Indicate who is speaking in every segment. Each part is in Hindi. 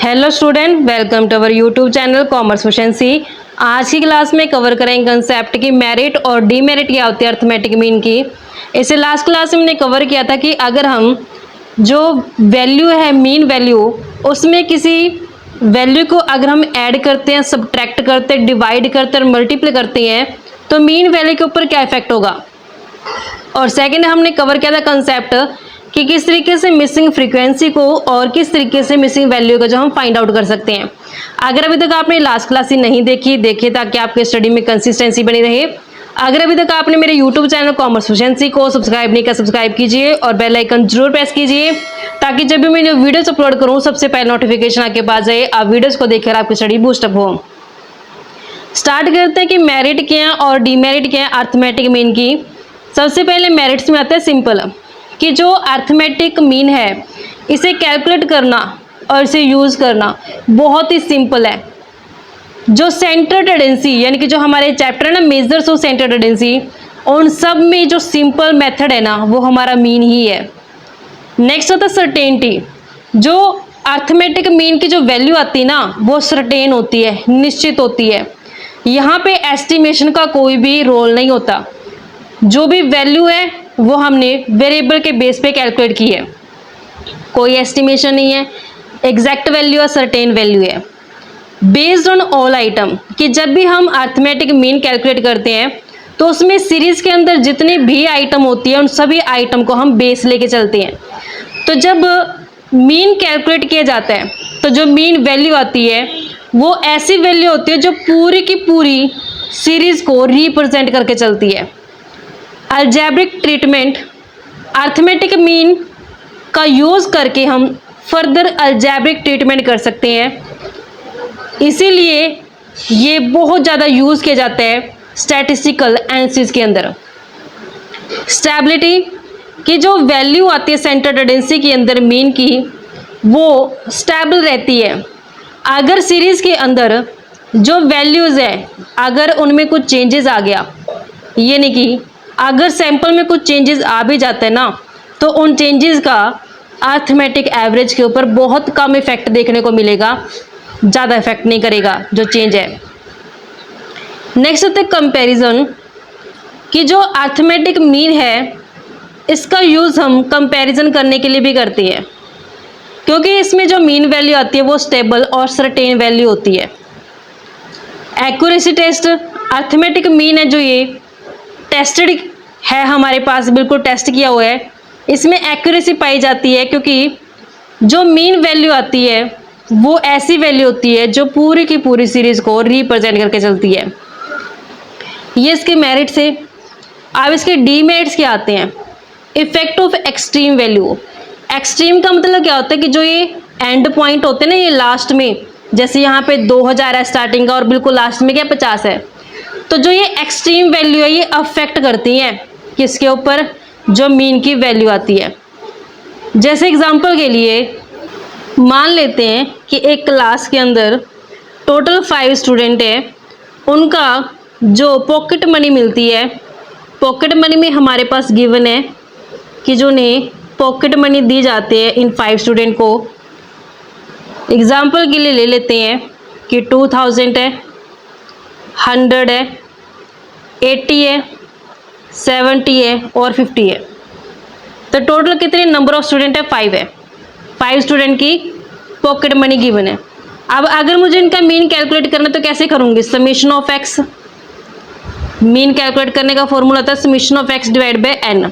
Speaker 1: Hello student, welcome to our YouTube channel commerce proficiency. आज की क्लास में कवर करेंगे कंसेप्ट की मेरिट और डीमेरिट क्या होती है अर्थमेटिक मीन की। इसे लास्ट क्लास में हमने कवर किया था कि अगर हम जो वैल्यू है मीन वैल्यू, उसमें किसी वैल्यू को अगर हम ऐड करते हैं, सब्ट्रैक्ट करते हैं, डिवाइड करते हैं और मल्टीप्लाई करते हैं तो मीन वैल्यू के ऊपर क्या इफेक्ट होगा। और सेकंड हमने कवर किया था कंसेप्ट कि किस तरीके से मिसिंग फ्रीक्वेंसी को और किस तरीके से मिसिंग वैल्यू को जो हम फाइंड आउट कर सकते हैं। अगर अभी तक आपने लास्ट क्लास ही नहीं देखिए ताकि आपके स्टडी में कंसिस्टेंसी बनी रहे। अगर अभी तक आपने मेरे यूट्यूब चैनल कॉमर्स प्रोफिशिएंसी को सब्सक्राइब नहीं किया, सब्सक्राइब कीजिए और बेल आइकन जरूर प्रेस कीजिए ताकि जब भी मैं वीडियोस अपलोड करूँ सबसे पहले नोटिफिकेशन आपके पास जाए, आप वीडियोस को देखकर आपकी स्टडी बूस्टअप हो। स्टार्ट करते हैं कि मेरिट क्या है और डीमेरिट क्या है अर्थमेटिक मीन की। सबसे पहले मेरिट्स में आता है सिंपल कि जो अर्थमेटिक मीन है इसे कैलकुलेट करना और इसे यूज़ करना बहुत ही सिंपल है। जो सेंटर टेंडेंसी यानी कि जो हमारे चैप्टर है ना मेजर्स ऑफ सेंटर टेंडेंसी, उन सब में जो सिंपल मेथड है ना वो हमारा मीन ही है। नेक्स्ट होता है सर्टेनिटी। जो अर्थमेटिक मीन की जो वैल्यू आती है ना वो सर्टेन होती है, निश्चित होती है। यहाँ पे एस्टिमेशन का कोई भी रोल नहीं होता। जो भी वैल्यू है वो हमने वेरिएबल के बेस पे कैलकुलेट की है, कोई एस्टिमेशन नहीं है, एग्जैक्ट वैल्यू है, सर्टेन वैल्यू है। बेस्ड ऑन ऑल आइटम कि जब भी हम अर्थमेटिक मीन कैलकुलेट करते हैं तो उसमें सीरीज के अंदर जितनी भी आइटम होती है उन सभी आइटम को हम बेस लेके चलते हैं। तो जब मीन कैलकुलेट किया जाता है तो जो मीन वैल्यू आती है वो ऐसी वैल्यू होती है जो पूरी की पूरी सीरीज को रिप्रेजेंट करके चलती है। अलजेब्रिक ट्रीटमेंट अर्थमेटिक मीन का यूज़ करके हम फर्दर अलजेब्रिक ट्रीटमेंट कर सकते हैं। इसीलिए ये बहुत ज़्यादा यूज़ किया जाता है स्टैटिस्टिकल एनालिसिस के अंदर। स्टेबिलिटी की जो वैल्यू आती है सेंटर टेंडेंसी के अंदर मीन की वो स्टेबल रहती है। अगर सीरीज़ के अंदर जो वैल्यूज़ है अगर उनमें कुछ चेंजेस आ गया, ये नहीं कि अगर सैंपल में कुछ चेंजेस आ भी जाते हैं ना तो उन चेंजेस का अर्थमेटिक एवरेज के ऊपर बहुत कम इफेक्ट देखने को मिलेगा, ज़्यादा इफेक्ट नहीं करेगा जो चेंज है। नेक्स्ट होता है कंपैरिजन कि जो अर्थमेटिक मीन है इसका यूज़ हम कंपैरिजन करने के लिए भी करते हैं क्योंकि इसमें जो मीन वैल्यू आती है वो स्टेबल और सर्टेन वैल्यू होती है। एक्यूरेसी टेस्ट अर्थमेटिक मीन है जो ये टेस्टेड है, हमारे पास बिल्कुल टेस्ट किया हुआ है, इसमें एक्यूरेसी पाई जाती है क्योंकि जो मीन वैल्यू आती है वो ऐसी वैल्यू होती है जो पूरी की पूरी सीरीज को रिप्रेजेंट करके चलती है। ये इसके मेरिट से। अब इसके डीमेरिट्स क्या आते हैं। Effect of extreme value. Extreme का मतलब क्या होता है कि जो ये एंड पॉइंट होते हैं ना, ये लास्ट में, जैसे यहाँ पे 2000 है स्टार्टिंग का और बिल्कुल लास्ट में क्या 50 है, तो जो ये एक्सट्रीम वैल्यू है ये अफेक्ट करती हैं किसके ऊपर, जो मीन की वैल्यू आती है। जैसे एग्जांपल के लिए मान लेते हैं कि एक क्लास के अंदर टोटल 5 स्टूडेंट है, उनका जो पॉकेट मनी मिलती है, पॉकेट मनी में हमारे पास गिवन है कि जो उन्हें पॉकेट मनी दी जाती है इन 5 स्टूडेंट को। एग्जांपल के लिए ले लेते हैं कि 2000 है, 100 है, 80 है, 70 है और 50 है। तो टोटल कितने नंबर ऑफ स्टूडेंट है, 5 है। 5 स्टूडेंट की पॉकेट मनी गिवन है। अब अगर मुझे इनका मीन कैलकुलेट करना तो कैसे करूँगी, summation of X. Mean calculate करने का फॉर्मूला होता है summation of X divide by N.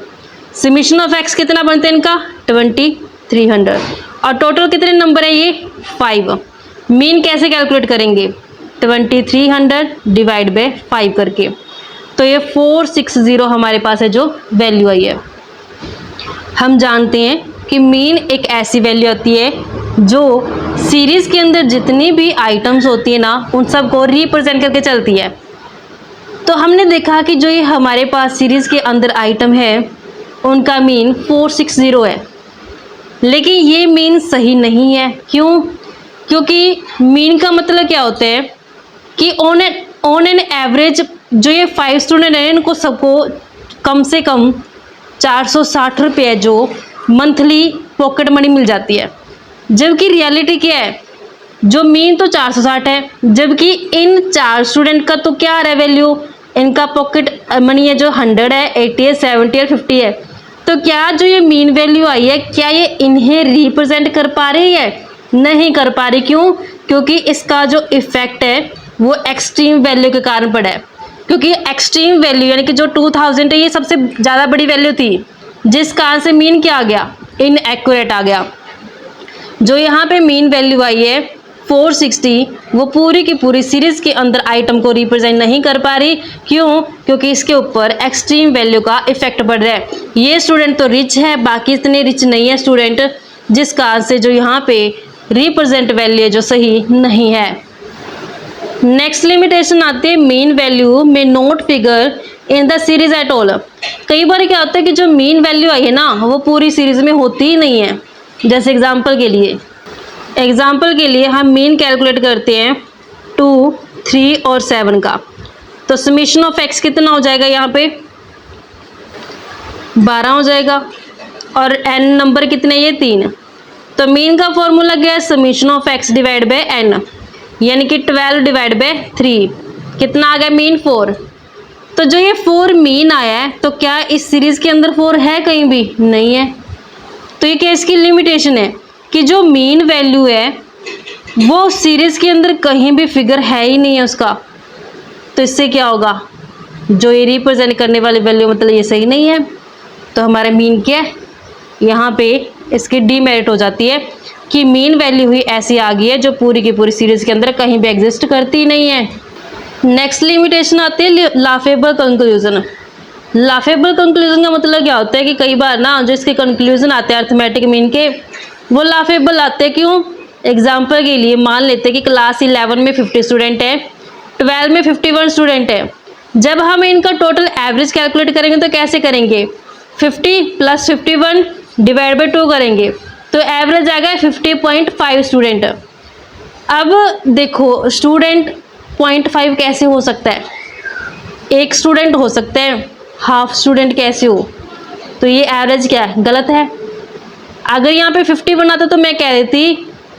Speaker 1: Summation of X कितना बनता है इनका 2300 और टोटल कितने नंबर है ये 5। मीन कैसे कैलकुलेट करेंगे 2300 डिवाइड बाय 5 करके, तो ये 460 हमारे पास है जो वैल्यू आई है। हम जानते हैं कि मीन एक ऐसी वैल्यू होती है जो सीरीज़ के अंदर जितनी भी आइटम्स होती है ना उन सब को रिप्रेजेंट करके चलती है। तो हमने देखा कि जो ये हमारे पास सीरीज़ के अंदर आइटम है उनका मीन 460 है, लेकिन ये मीन सही नहीं है। क्यों? क्योंकि मीन का मतलब क्या होता है कि ऑन एन एवरेज जो ये 5 स्टूडेंट हैं इनको सबको कम से कम 460 रुपये जो मंथली पॉकेट मनी मिल जाती है, जबकि रियलिटी क्या है जो मीन तो 460 है, जबकि इन 4 स्टूडेंट का तो क्या आ रहा है वैल्यू, इनका पॉकेट मनी है जो 100 है, 80 है, 70 और 50 है। तो क्या जो ये मीन वैल्यू आई है क्या ये इन्हें रिप्रेजेंट कर पा रही है? नहीं कर पा रही। क्यों? क्योंकि इसका जो इफेक्ट है वो एक्सट्रीम वैल्यू के कारण पड़ा है। क्योंकि एक्सट्रीम वैल्यू यानी कि जो 2000 है ये सबसे ज़्यादा बड़ी वैल्यू थी, जिस कारण से मीन क्या आ गया, इनएक्यूरेट आ गया। जो यहाँ पे मीन वैल्यू आई है 460 वो पूरी की पूरी सीरीज के अंदर आइटम को रिप्रेजेंट नहीं कर पा रही। क्यों? क्योंकि इसके ऊपर एक्सट्रीम वैल्यू का इफेक्ट पड़ रहा है। ये स्टूडेंट तो रिच है, बाकी इतने रिच नहीं है स्टूडेंट, जिस कारण से जो यहाँ पे रिप्रेजेंट वैल्यू है जो सही नहीं है। नेक्स्ट लिमिटेशन आती है मीन वैल्यू में note figure in the series at all. कई बार क्या होता है कि जो मीन वैल्यू आई है ना वो पूरी सीरीज में होती ही नहीं है। जैसे एग्जाम्पल के लिए हम मीन कैलकुलेट करते हैं 2, 3 और 7 का, तो समीशन ऑफ एक्स कितना हो जाएगा, यहाँ पे 12 हो जाएगा और एन नंबर कितने, ये 3। तो मीन का फॉर्मूला क्या है, summation of X divide by N, यानी कि 12 डिवाइड बाय 3 कितना आ गया मीन 4। तो जो ये 4 मीन आया है तो क्या इस सीरीज के अंदर 4 है, कहीं भी नहीं है। तो ये क्या इसकी लिमिटेशन है कि जो मीन वैल्यू है वो सीरीज के अंदर कहीं भी फिगर है ही नहीं है उसका। तो इससे क्या होगा, जो ये रिप्रेजेंट करने वाली वैल्यू मतलब ये सही नहीं है। तो हमारा मीन क्या है, यहाँ पे इसकी डीमेरिट हो जाती है कि मीन वैल्यू ही ऐसी आ गई है जो पूरी की पूरी सीरीज के अंदर कहीं भी एग्जिस्ट करती नहीं है। नेक्स्ट लिमिटेशन आती है लाफेबल कंक्लूजन। लाफेबल कंक्लूजन का मतलब क्या होता है कि कई बार ना जो इसके कंक्लूजन आते हैं अर्थमेटिक मीन के वो लाफेबल आते हैं। क्यों? एग्जाम्पल के लिए मान लेते हैं कि क्लास 11 में 50 स्टूडेंट है, 12 में 51 स्टूडेंट है। जब हम इनका टोटल एवरेज कैलकुलेट करेंगे तो कैसे करेंगे, 50 + 51 डिवाइड बाई 2 करेंगे तो एवरेज आ गया 50.5 स्टूडेंट। अब देखो स्टूडेंट 0.5 कैसे हो सकता है, एक स्टूडेंट हो सकता है, हाफ स्टूडेंट कैसे हो, तो ये एवरेज क्या है, गलत है। अगर यहाँ पे 50 बनाता तो मैं कह देती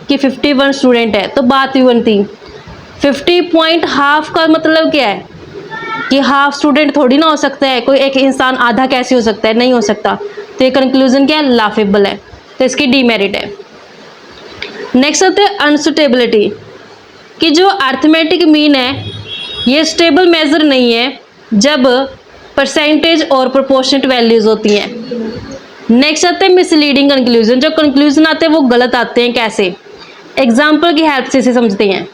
Speaker 1: कि 51 स्टूडेंट है तो बात भी बनती। 50.5 का मतलब क्या है कि हाफ स्टूडेंट थोड़ी ना हो सकता है, कोई एक इंसान आधा कैसे हो सकता है, नहीं हो सकता। तो ये कंक्लूजन क्या है, लाफेबल है, तो इसकी डीमेरिट है। नेक्स्ट होते हैं अनसुटेबिलिटी, कि जो अर्थमेटिक मीन है ये स्टेबल मेजर नहीं है जब परसेंटेज और प्रोपोर्शनेट वैल्यूज होती हैं। नेक्स्ट आते हैं मिसलीडिंग कंक्लूजन, जो कंक्लूजन आते हैं वो गलत आते हैं। कैसे, एग्जाम्पल की हेल्प से इसे समझते हैं।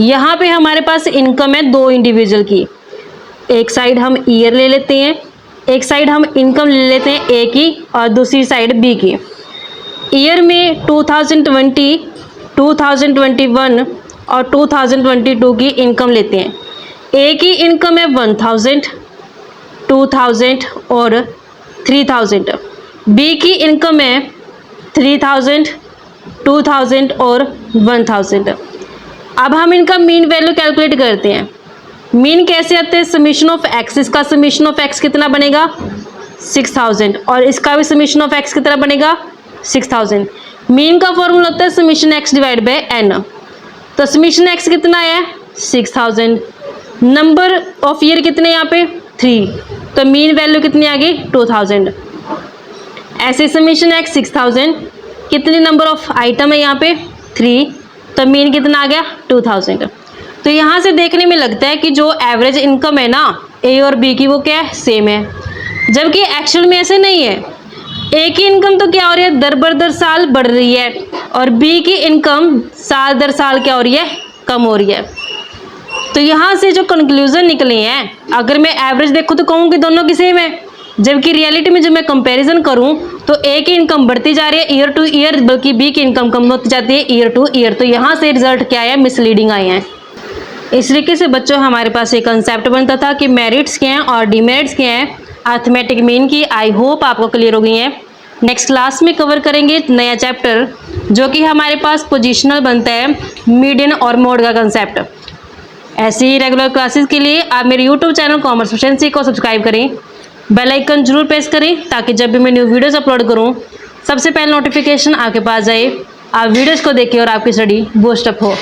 Speaker 1: यहाँ पे हमारे पास इनकम है 2 इंडिविजुअल की, एक साइड हम ईयर ले लेते हैं, एक साइड हम इनकम ले लेते हैं ए की और दूसरी साइड बी की। ईयर में 2020, 2021 और 2022 की इनकम लेते हैं। ए की इनकम है 1000, 2000 और 3000। बी की इनकम है 3000, 2000 और 1000। अब हम इनका मीन वैल्यू कैलकुलेट करते हैं। मीन कैसे आते हैं, समीशन ऑफ एक्स, इसका समीशन ऑफ एक्स कितना बनेगा 6000 और इसका भी समीशन ऑफ एक्स कितना बनेगा 6000। मीन का फॉर्मूला होता है summation X divide by N. तो समीशन एक्स कितना है 6000, नंबर ऑफ ईयर कितने यहाँ पे 3, तो मीन वैल्यू कितनी आ गई 2000। ऐसे समीशन एक्स 6000, कितने नंबर ऑफ आइटम है यहाँ पे 3, तो मीन कितना आ गया 2000। तो यहाँ से देखने में लगता है कि जो एवरेज इनकम है ना ए और बी की वो क्या है, सेम है, जबकि एक्चुअल में ऐसे नहीं है। ए की इनकम तो क्या हो रही है, दर बर दर साल बढ़ रही है और बी की इनकम साल दर साल क्या हो रही है, कम हो रही है। तो यहाँ से जो कंक्लूजन निकले हैं, अगर मैं एवरेज देखूँ तो कहूँ कि दोनों की सेम है, जबकि रियलिटी में जब मैं कंपैरिजन करूँ तो ए की इनकम बढ़ती जा रही है ईयर टू ईयर, बल्कि बी की इनकम कम होती जाती है ईयर टू ईयर। तो यहाँ से रिजल्ट क्या है, मिसलीडिंग आए हैं। इस तरीके से बच्चों हमारे पास एक कंसेप्ट बनता था कि मेरिट्स क्या हैं और डिमेरिट्स क्या हैं अर्थमेटिक मीन की। आई होप आपको क्लियर हो गई है। नेक्स्ट क्लास में कवर करेंगे नया चैप्टर जो कि हमारे पास पोजिशनल बनता है, मीडियन और मोड का कंसेप्ट। ऐसी ही रेगुलर क्लासेस के लिए आप मेरे यूट्यूब चैनल कॉमर्स प्रोफिशिएंसी को सब्सक्राइब करें, बेल आइकन जरूर प्रेस करें ताकि जब भी मैं न्यू वीडियोस अपलोड करूं सबसे पहले नोटिफिकेशन आपके पास जाए आप वीडियोस को देखें और आपकी स्टडी बूस्टअप हो।